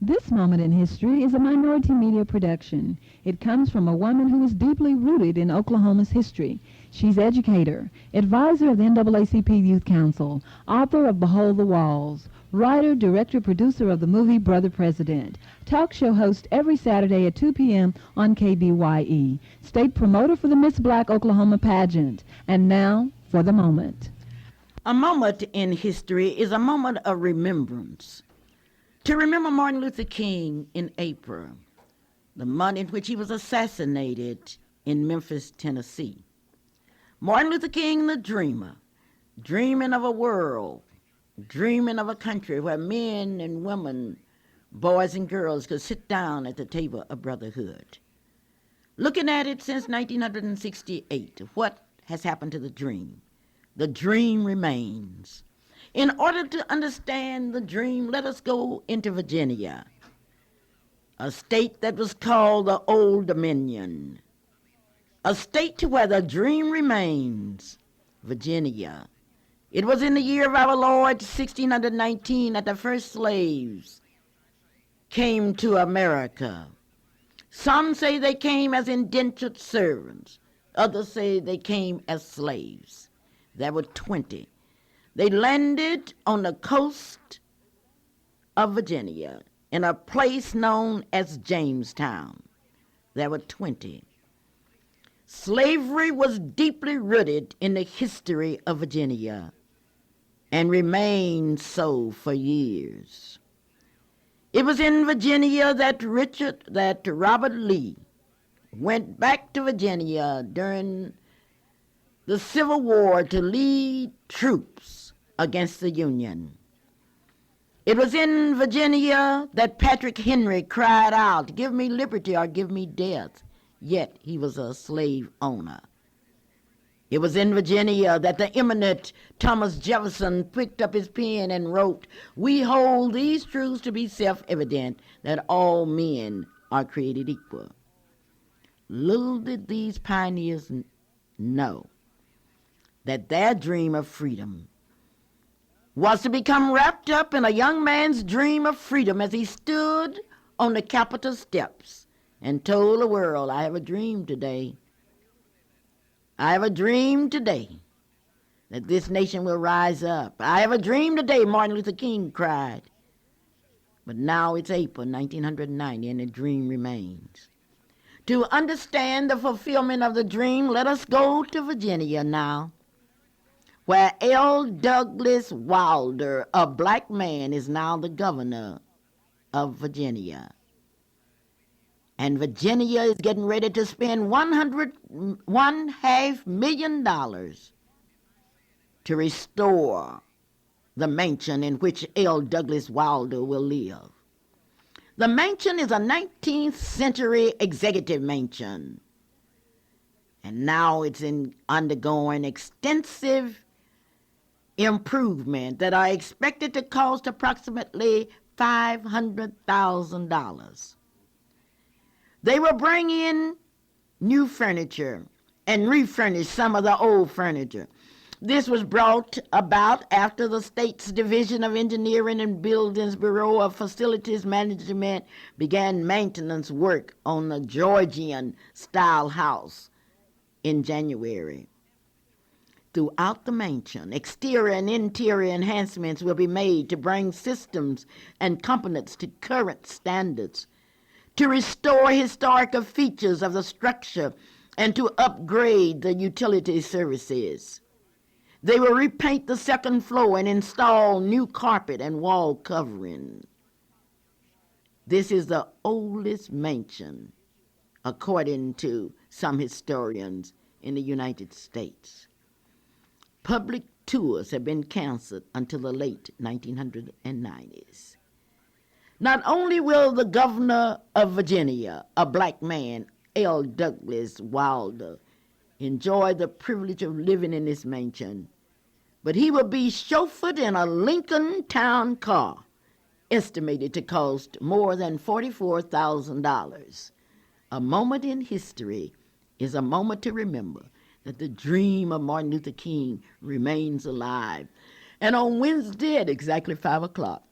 This moment in history is a minority media production. It comes from a woman who is deeply rooted in Oklahoma's history. She's educator, advisor of the NAACP Youth Council, author of Behold the Walls, writer, director, producer of the movie Brother President, talk show host every Saturday at 2 p.m. on KBYE, state promoter for the Miss Black Oklahoma pageant. And now for the moment. A moment in history is a moment of remembrance. To remember Martin Luther King in April, the month in which he was assassinated in Memphis, Tennessee. Martin Luther King, the dreamer, dreaming of a world, dreaming of a country where men and women, boys and girls could sit down at the table of brotherhood. Looking at it since 1968, what has happened to the dream? The dream remains. In order to understand the dream, let us go into Virginia, a state that was called the Old Dominion, a state to where the dream remains, Virginia. It was in the year of our Lord, 1619, that the first slaves came to America. Some say they came as indentured servants. Others say they came as slaves. There were 20. They landed on the coast of Virginia in a place known as Jamestown. There were 20. Slavery was deeply rooted in the history of Virginia and remained so for years. It was in Virginia that Robert Lee went back to Virginia during the Civil War to lead troops against the Union. It was in Virginia that Patrick Henry cried out, "Give me liberty or give me death," yet he was a slave owner. It was in Virginia that the eminent Thomas Jefferson picked up his pen and wrote, "We hold these truths to be self-evident, that all men are created equal." Little did these pioneers know that their dream of freedom was to become wrapped up in a young man's dream of freedom as he stood on the Capitol steps and told the world, "I have a dream today. I have a dream today that this nation will rise up. I have a dream today," Martin Luther King cried. But now it's April 1990 and the dream remains. To understand the fulfillment of the dream, let us go to Virginia now, where L. Douglas Wilder, a black man, is now the governor of Virginia. And Virginia is getting ready to spend $1.5 million to restore the mansion in which L. Douglas Wilder will live. The mansion is a 19th century executive mansion, and now it's undergoing extensive improvement that are expected to cost approximately $500,000. They will bring in new furniture and refurnish some of the old furniture. This was brought about after the state's Division of Engineering and Buildings Bureau of Facilities Management began maintenance work on the Georgian-style house in January. Throughout the mansion, exterior and interior enhancements will be made to bring systems and components to current standards, to restore historical features of the structure, and to upgrade the utility services. They will repaint the second floor and install new carpet and wall covering. This is the oldest mansion, according to some historians in the United States. Public tours have been canceled until the late 1990s. Not only will the governor of Virginia, a black man, L. Douglas Wilder, enjoy the privilege of living in this mansion, but he will be chauffeured in a Lincoln Town car, estimated to cost more than $44,000. A moment in history is a moment to remember that the dream of Martin Luther King remains alive. And on Wednesday at exactly 5 o'clock,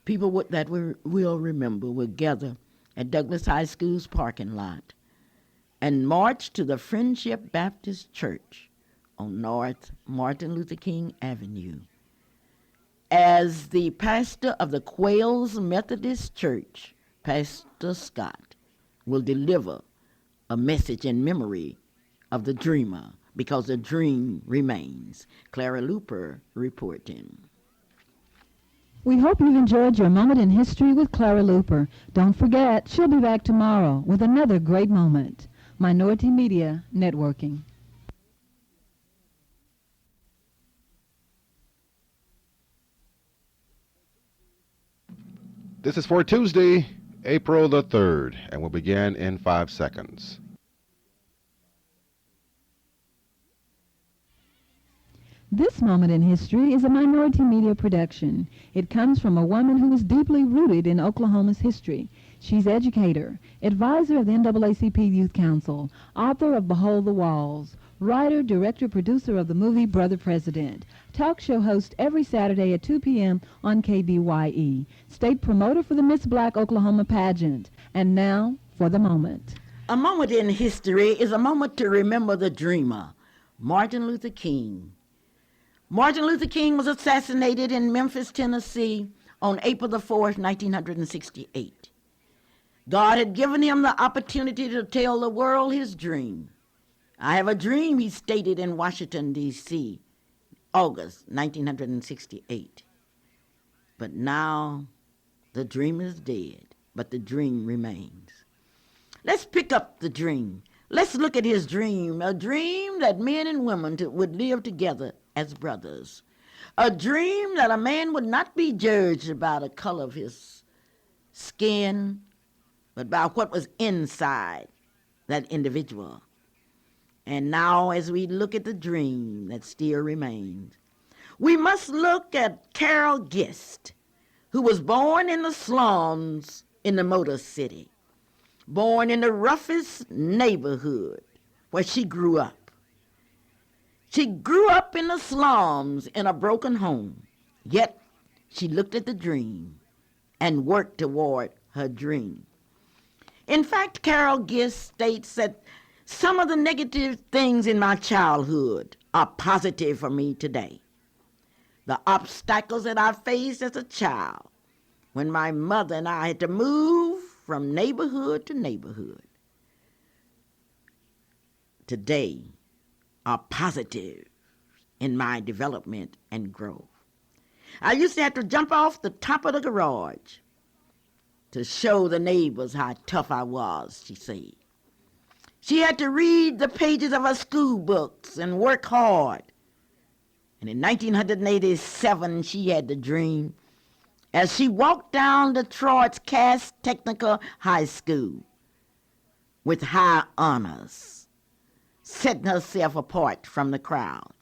People will remember will gather at Douglas High School's parking lot and march to the Friendship Baptist Church on North Martin Luther King Avenue. As the pastor of the Quails Methodist Church, Pastor Scott, will deliver a message in memory of the dreamer, because the dream remains. Clara Luper reporting. We hope you've enjoyed your moment in history with Clara Luper. Don't forget, she'll be back tomorrow with another great moment. Minority Media Networking. This is for Tuesday, April the 3rd, and will begin in 5 seconds. This moment in history is a Minority Media production. It comes from a woman who is deeply rooted in Oklahoma's history. She's educator, advisor of the NAACP Youth Council, author of Behold the Walls, writer, director, producer of the movie Brother President, talk show host every Saturday at 2 p.m. on KBYE, state promoter for the Miss Black Oklahoma pageant. And now for the moment. A moment in history is a moment to remember the dreamer, Martin Luther King. Martin Luther King was assassinated in Memphis, Tennessee on April the 4th, 1968. God had given him the opportunity to tell the world his dream. I have a dream, he stated in Washington, D.C., August 1968. But now the dream is dead, but the dream remains. Let's pick up the dream. Let's look at his dream, a dream that men and women would live together as brothers. A dream that a man would not be judged by the color of his skin, but by what was inside that individual. And now as we look at the dream that still remains, we must look at Carol Gist, who was born in the slums in the Motor City, born in the roughest neighborhood where she grew up. She grew up in the slums in a broken home, yet she looked at the dream and worked toward her dream. In fact, Carol Gist states that some of the negative things in my childhood are positive for me today. The obstacles that I faced as a child when my mother and I had to move from neighborhood to neighborhood today are positive in my development and growth. I used to have to jump off the top of the garage to show the neighbors how tough I was, she said. She had to read the pages of her school books and work hard. And in 1987, she had the dream as she walked down Detroit's Cass Technical High School with high honors, setting herself apart from the crowd.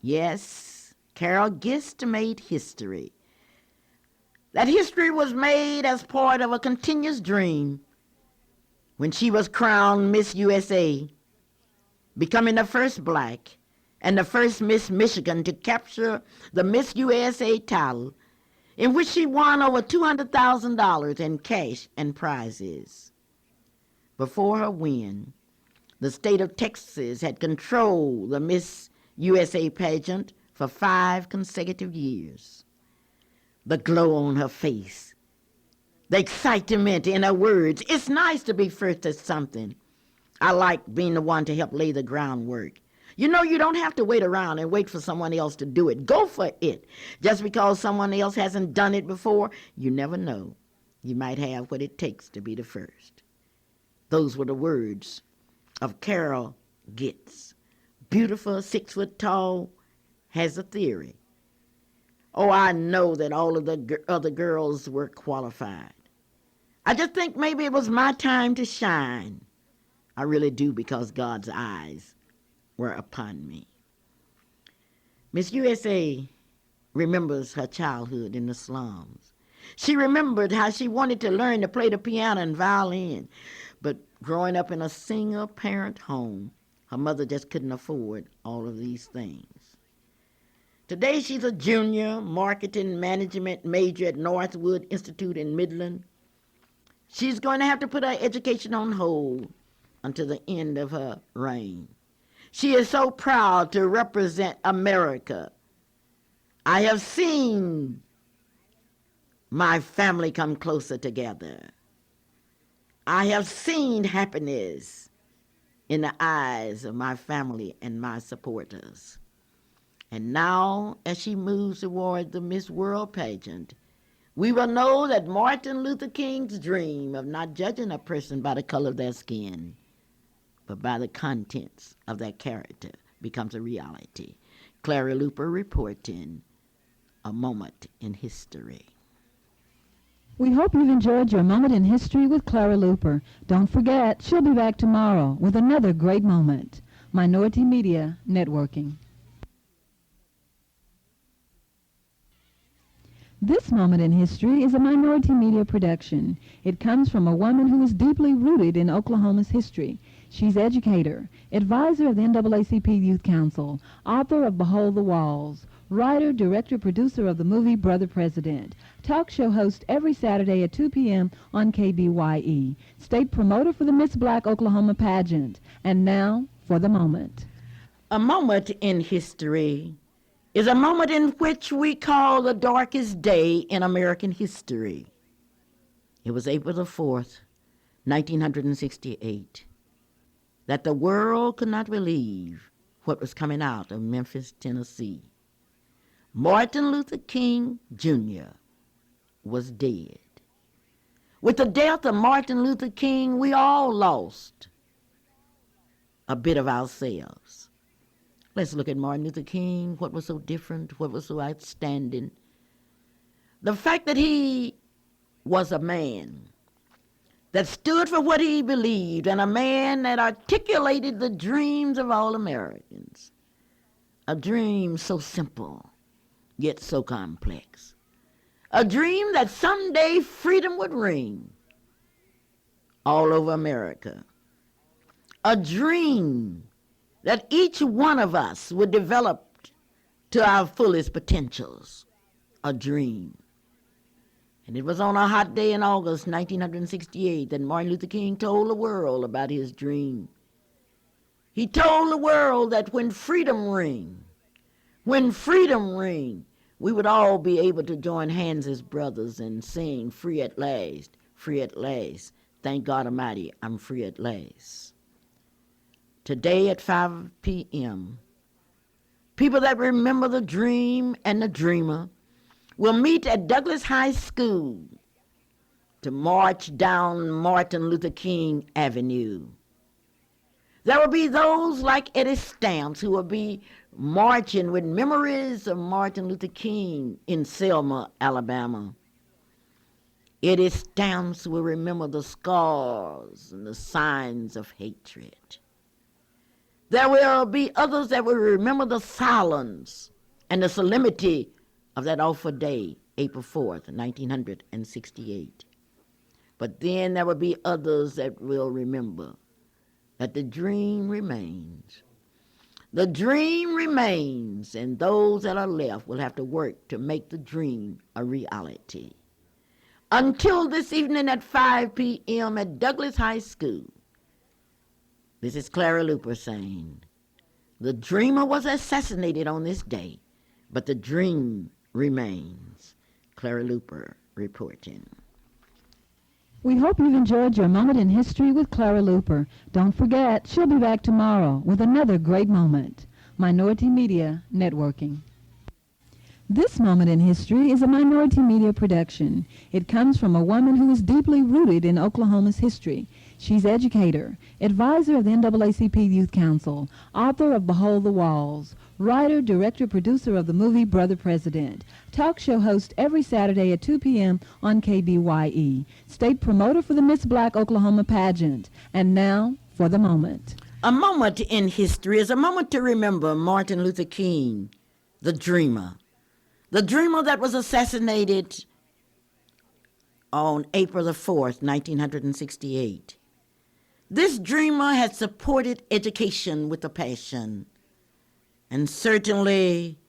Yes, Carol Gist made history. That history was made as part of a continuous dream when she was crowned Miss USA, becoming the first black and the first Miss Michigan to capture the Miss USA title, in which she won over $200,000 in cash and prizes. Before her win, the state of Texas had controlled the Miss USA pageant for 5 consecutive years. The glow on her face, the excitement in her words. It's nice to be first at something. I like being the one to help lay the groundwork. You know, you don't have to wait around and wait for someone else to do it. Go for it. Just because someone else hasn't done it before, you never know. You might have what it takes to be the first. Those were the words of Carol Gist. Beautiful, 6 foot tall, has a theory. Oh, I know that all of the other girls were qualified. I just think maybe it was my time to shine. I really do, because God's eyes were upon me. Miss USA remembers her childhood in the slums. She remembered how she wanted to learn to play the piano and violin, but growing up in a single-parent home, her mother just couldn't afford all of these things. Today she's a junior marketing management major at Northwood Institute in Midland. She's going to have to put her education on hold until the end of her reign. She is so proud to represent America. I have seen my family come closer together. I have seen happiness in the eyes of my family and my supporters. And now, as she moves toward the Miss World pageant, we will know that Martin Luther King's dream of not judging a person by the color of their skin, but by the contents of their character, becomes a reality. Clara Luper reporting A Moment in History. We hope you've enjoyed your moment in history with Clara Luper. Don't forget, she'll be back tomorrow with another great moment. Minority Media Networking. This moment in history is a Minority Media production. It comes from a woman who is deeply rooted in Oklahoma's history. She's educator, advisor of the NAACP Youth Council, author of Behold the Walls, writer, director, producer of the movie Brother President, talk show host every Saturday at 2 p.m. on KBYE, state promoter for the Miss Black Oklahoma pageant. And now for the moment. A moment in history is a moment in which we call the darkest day in American history. It was April the 4th, 1968, that the world could not believe what was coming out of Memphis, Tennessee. Martin Luther King Jr. was dead. With the death of Martin Luther King, we all lost a bit of ourselves. Let's look at Martin Luther King. What was so different? What was so outstanding? The fact that he was a man that stood for what he believed, and a man that articulated the dreams of all Americans. A dream so simple, yet so complex. A dream that someday freedom would ring all over America. A dream that each one of us would develop to our fullest potentials. A dream. And it was on a hot day in August 1968 that Martin Luther King told the world about his dream. He told the world that when freedom ring, we would all be able to join hands as brothers and sing, free at last, free at last. Thank God Almighty, I'm free at last. Today at 5 p.m., people that remember the dream and the dreamer will meet at Douglas High School to march down Martin Luther King Avenue. There will be those like Eddie Stamps who will be marching with memories of Martin Luther King in Selma, Alabama. Eddie Stamps will remember the scars and the signs of hatred. There will be others that will remember the silence and the solemnity of that awful day, April 4th, 1968. But then there will be others that will remember that the dream remains. The dream remains, and those that are left will have to work to make the dream a reality. Until this evening at 5 p.m. at Douglas High School, this is Clara Luper saying, the dreamer was assassinated on this day, but the dream remains. Clara Luper reporting. We hope you've enjoyed your moment in history with Clara Luper. Don't forget, she'll be back tomorrow with another great moment. Minority Media Networking. This moment in history is a Minority Media production. It comes from a woman who is deeply rooted in Oklahoma's history. She's educator, advisor of the NAACP Youth Council, author of Behold the Walls, writer, director, producer of the movie Brother President, talk show host every Saturday at 2 p.m. on KBYE, state promoter for the Miss Black Oklahoma pageant. And now for the moment. A moment in history is a moment to remember Martin Luther King, the dreamer. The dreamer that was assassinated on April the 4th, 1968. This dreamer had supported education with a passion, and certainly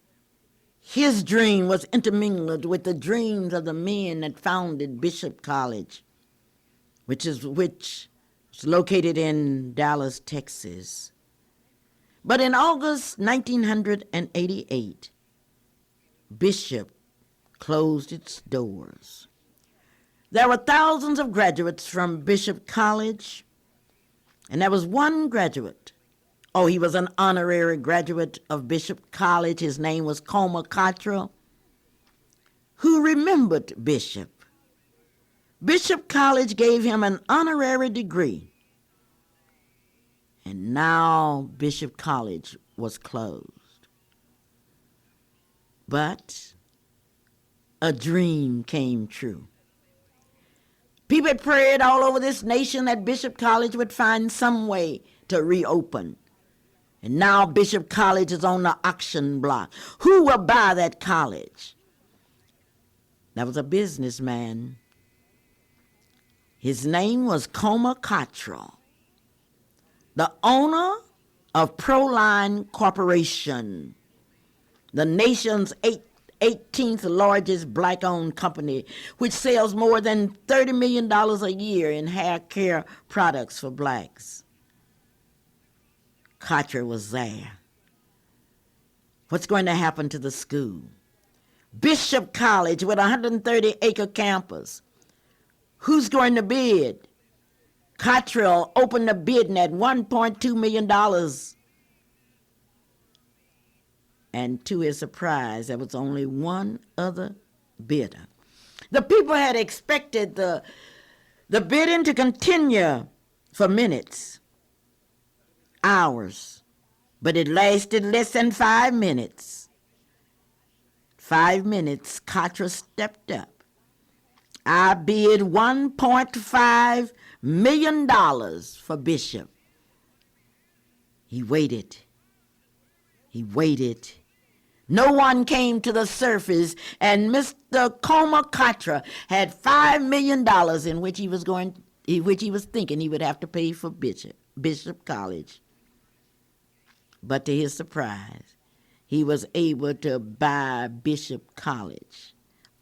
His dream was intermingled with the dreams of the men that founded Bishop College, which is located in Dallas, Texas. But in August 1988, Bishop closed its doors. There were thousands of graduates from Bishop College, and there was one graduate. Oh, he was an honorary graduate of Bishop College. His name was Clara, who remembered Bishop. Bishop College gave him an honorary degree, and now Bishop College was closed. But a dream came true. People had prayed all over this nation that Bishop College would find some way to reopen. And now Bishop College is on the auction block. Who will buy that college? That was a businessman. His name was Clara, the owner of Proline Corporation, the nation's 18th largest black-owned company, which sells more than $30 million a year in hair care products for blacks. Clara was there. What's going to happen to the school? Bishop College with a 130-acre campus. Who's going to bid? Clara opened the bidding at $1.2 million. And to his surprise, there was only one other bidder. The people had expected the bidding to continue for minutes, hours, but it lasted less than 5 minutes. 5 minutes, Clara stepped up. I bid $1.5 million for Bishop. He waited. He waited. No one came to the surface, and Mr. Clara had $5 million in which he was thinking he would have to pay for Bishop College. But to his surprise, he was able to buy Bishop College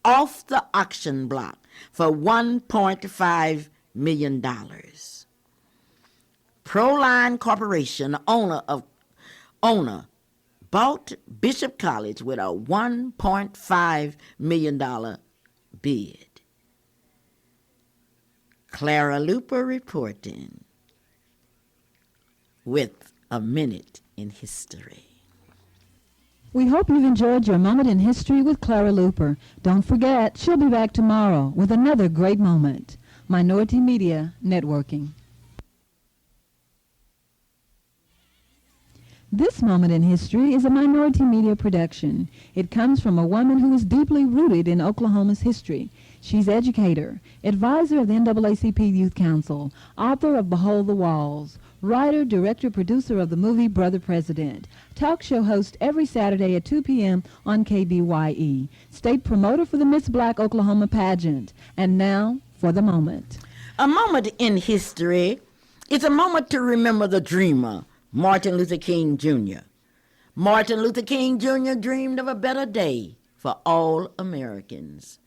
off the auction block for $1.5 million. Proline Corporation, owner, bought Bishop College with a $1.5 million bid. Clara Luper reporting with a minute in history. We hope you've enjoyed your moment in history with Clara Luper. Don't forget, she'll be back tomorrow with another great moment. Minority Media Networking. This moment in history is a Minority Media production. It comes from a woman who is deeply rooted in Oklahoma's history. She's educator, advisor of the NAACP Youth Council, author of Behold the Walls, writer, director, producer of the movie Brother President, talk show host every Saturday at 2 p.m. on KBYE, state promoter for the Miss Black Oklahoma pageant. And now for the moment. A moment in history is a moment to remember the dreamer, Martin Luther King Jr. Martin Luther King Jr. dreamed of a better day for all Americans.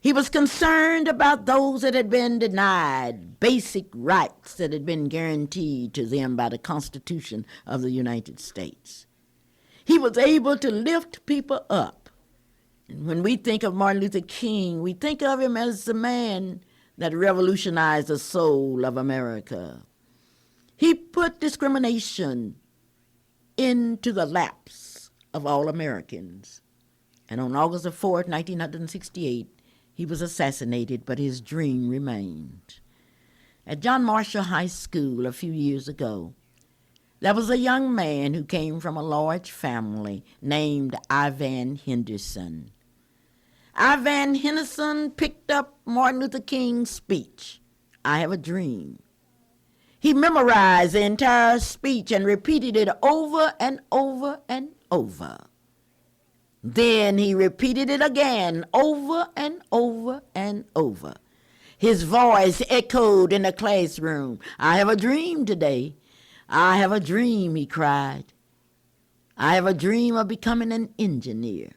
He was concerned about those that had been denied basic rights that had been guaranteed to them by the Constitution of the United States. He was able to lift people up. And when we think of Martin Luther King, we think of him as the man that revolutionized the soul of America. He put discrimination into the laps of all Americans. And on August the 4th, 1968, he was assassinated, but his dream remained. At John Marshall High School a few years ago, there was a young man who came from a large family named Ivan Henderson. Ivan Henderson picked up Martin Luther King's speech, I Have a Dream. He memorized the entire speech and repeated it over and over and over. Then he repeated it again over and over and over. His voice echoed in the classroom. I have a dream today. I have a dream, he cried. I have a dream of becoming an engineer.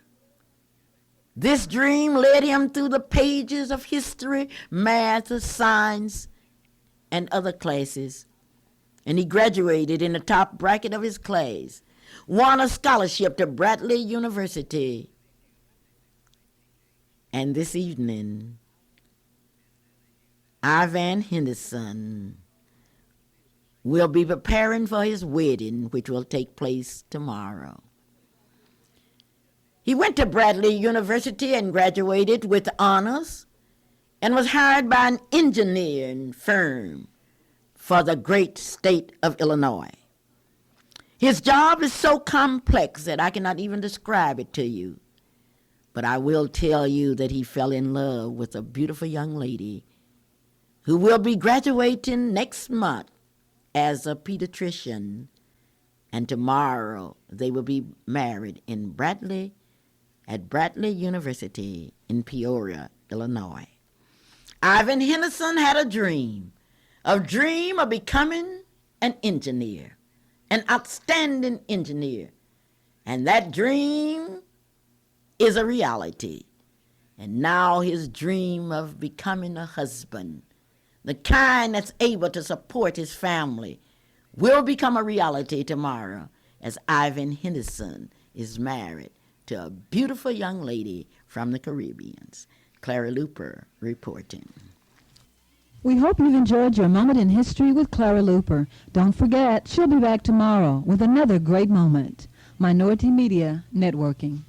This dream led him through the pages of history, math, science, and other classes, and he graduated in the top bracket of his class, won a scholarship to Bradley University. And this evening, Ivan Henderson will be preparing for his wedding, which will take place tomorrow. He went to Bradley University and graduated with honors and was hired by an engineering firm for the great state of Illinois. His job is so complex that I cannot even describe it to you, but I will tell you that he fell in love with a beautiful young lady who will be graduating next month as a pediatrician, and tomorrow they will be married at Bradley University in Peoria, Illinois. Ivan Henderson had a dream of becoming an engineer, an outstanding engineer, and that dream is a reality. And now his dream of becoming a husband, the kind that's able to support his family, will become a reality tomorrow as Ivan Henderson is married to a beautiful young lady from the Caribbean. Clara Luper reporting. We hope you've enjoyed your moment in history with Clara Luper. Don't forget, she'll be back tomorrow with another great moment. Minority Media Networking.